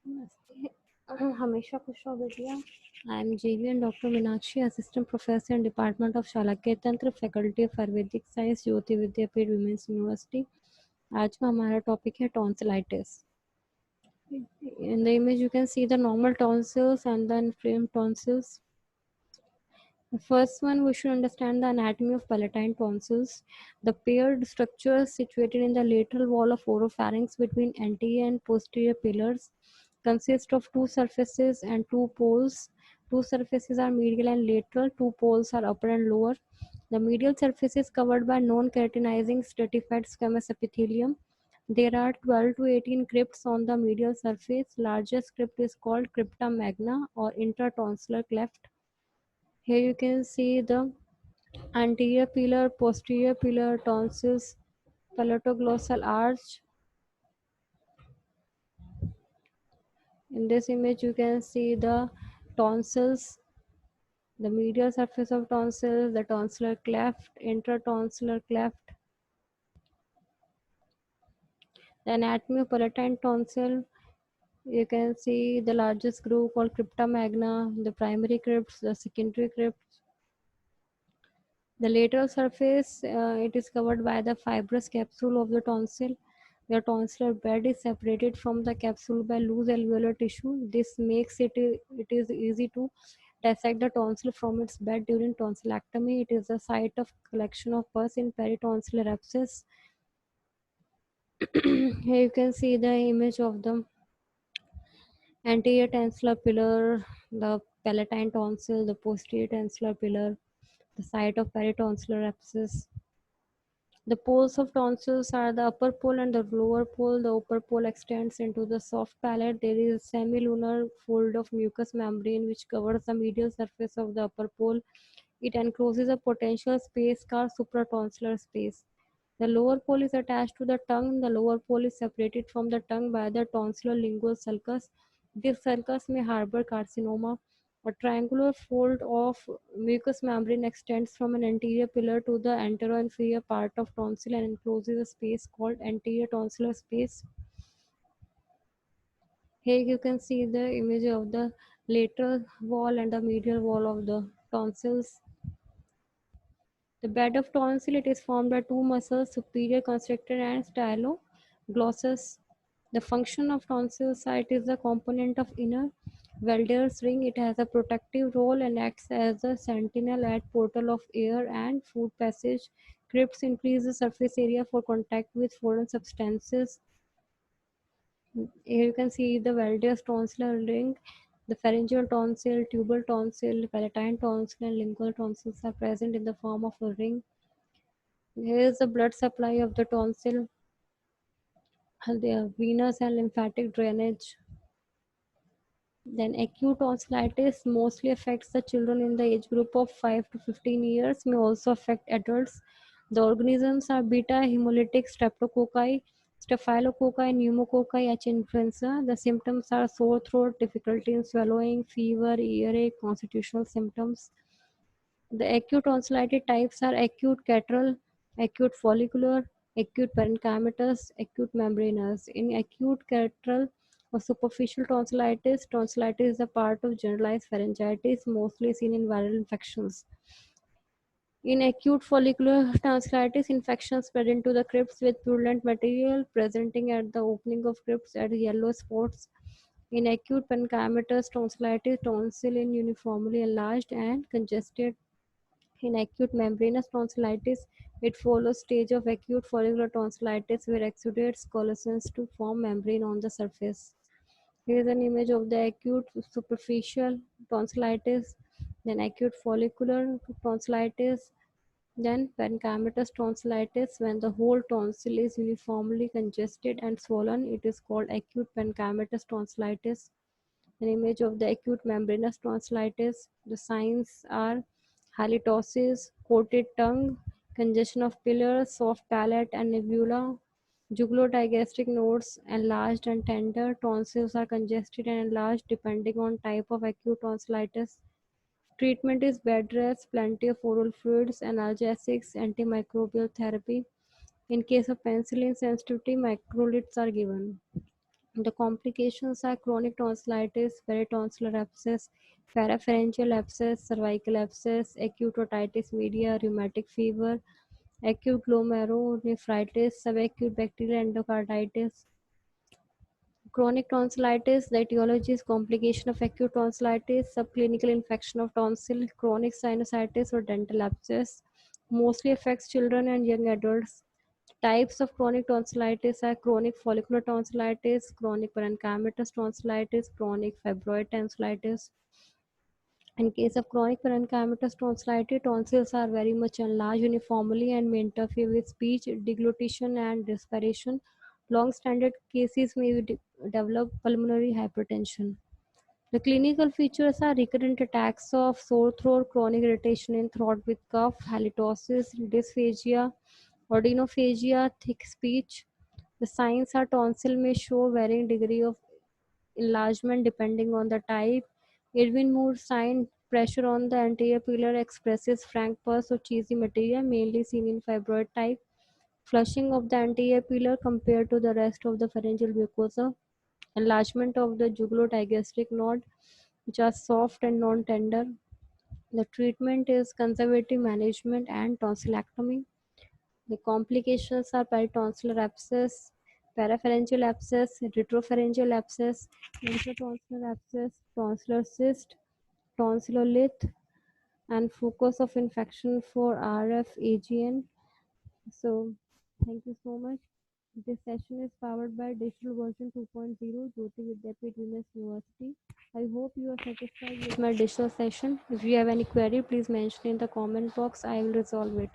नमस्ते। हमेशा खुश रहो बेटिया। I am JVN doctor Meenakshi, assistant professor in department of Chanakya Tantra, faculty of Ayurvedic science, Jyoti Vidyapeeth women's university. आज का हमारा टॉपिक है tonsillitis. In the image you can see the normal tonsils and the inflamed tonsils. The first one, we should understand the anatomy of palatine tonsils. The paired structure situated in the lateral wall of oropharynx between anterior and posterior pillars consist of two surfaces and two poles. Two surfaces are medial and lateral, two poles are upper and lower. The medial surface is covered by non-keratinizing stratified squamous epithelium. There are 12 to 18 crypts on the medial surface. Largest crypt is called crypta magna or intertonsillar cleft. Here you can see the anterior pillar, posterior pillar, tonsils, palatoglossal arch. In this image you can see the tonsils, the medial surface of tonsils, the tonsillar cleft, intertonsillar cleft. The anatomy of palatine tonsil, you can see the largest groove called crypta magna, the primary crypts, the secondary crypts. The lateral surface, it is covered by the fibrous capsule of the tonsil. The tonsillar bed is separated from the capsule by loose alveolar tissue. This makes it is easy to dissect the tonsil from its bed during tonsillectomy. It is the site of collection of pus in peritonsillar abscess. Here you can see the image of the anterior tonsillar pillar, the palatine tonsil, the posterior tonsillar pillar, the site of peritonsillar abscess. The poles of tonsils are the upper pole and the lower pole. The upper pole extends into the soft palate. There is a semilunar fold of mucous membrane which covers the medial surface of the upper pole. It encloses a potential space called supratonsillar space. The lower pole is attached to the tongue. The lower pole is separated from the tongue by the tonsillar lingual sulcus. This sulcus may harbor carcinoma. A triangular fold of mucous membrane extends from an anterior pillar to the anteroinferior part of tonsil and encloses a space called anterior tonsillar space. Here you can see the image of the lateral wall and the medial wall of the tonsils. The bed of tonsil, it is formed by two muscles, superior constrictor and styloglossus. The function of tonsil site is the component of inner Welder's ring. It has a protective role and acts as a sentinel at portal of air and food passage. Crypts increase the surface area for contact with foreign substances. Here you can see the Welder's tonsillar ring. The pharyngeal tonsil, tubal tonsil, palatine tonsil, and lingual tonsils are present in the form of a ring. Here is the blood supply of the tonsil, the venous and lymphatic drainage. Then acute tonsillitis mostly affects the children in the age group of 5 to 15 years, may also affect adults. The organisms are beta hemolytic streptococci, staphylococci, pneumococci, H. influenza. The symptoms are sore throat, difficulty in swallowing, fever, earache, constitutional symptoms. The acute tonsillitis types are acute catarrhal, acute follicular, acute parenchymatous, acute membranous. In acute catarrhal or superficial tonsillitis, tonsillitis is a part of generalized pharyngitis, mostly seen in viral infections. In acute follicular tonsillitis, infections spread into the crypts with purulent material presenting at the opening of crypts as yellow spots. In acute parenchymatous tonsillitis, tonsil is uniformly enlarged and congested. In acute membranous tonsillitis, it follows stage of acute follicular tonsillitis where exudates coalescence to form membrane on the surface. Here is an image of the acute superficial tonsillitis, then acute follicular tonsillitis, then parenchymatous tonsillitis. When the whole tonsil is uniformly congested and swollen, it is called acute parenchymatous tonsillitis. An image of the acute membranous tonsillitis. The signs are halitosis, coated tongue, congestion of pillars, soft palate and nebula, jugulo-digastric nodes enlarged and tender. Tonsils are congested and enlarged depending on type of acute tonsillitis. Treatment is bed rest, plenty of oral fluids, analgesics, antimicrobial therapy. In case of penicillin sensitivity, macrolides are given. The complications are chronic tonsillitis, peritonsillar abscess, parapharyngeal abscess, cervical abscess, acute otitis media, rheumatic fever, acute glomerulonephritis, subacute bacterial endocarditis. Chronic tonsillitis, the etiology is complication of acute tonsillitis, subclinical infection of tonsil, chronic sinusitis or dental abscess. Mostly affects children and young adults. Types of chronic tonsillitis are chronic follicular tonsillitis, chronic parenchymatous tonsillitis, chronic fibroid tonsillitis. In case of chronic parenchymatous tonsillitis, tonsils are very much enlarged uniformly and may interfere with speech, deglutition, and respiration. Long-standing cases may develop pulmonary hypertension. The clinical features are recurrent attacks of sore throat, chronic irritation in throat with cough, halitosis, dysphagia, odinophagia, thick speech. The signs are tonsil may show varying degree of enlargement depending on the type. Irwin Moore sign pressure on the anterior pillar expresses frank pus or cheesy material mainly seen in fibroid type. Flushing of the anterior pillar compared to the rest of the pharyngeal mucosa. Enlargement of the jugulo-digastric node which are soft and non-tender. The treatment is conservative management and tonsillectomy. The complications are peritonsillar abscess, parapharyngeal abscess, retropharyngeal abscess, intratonsillar abscess, tonsillar cyst, tonsillolith, and focus of infection for RF-AGN. So, thank you so much. This session is powered by Digital Version 2.0, Jyoti Vidyapeeth University. I hope you are satisfied with my digital session. If you have any query, please mention in the comment box. I will resolve it.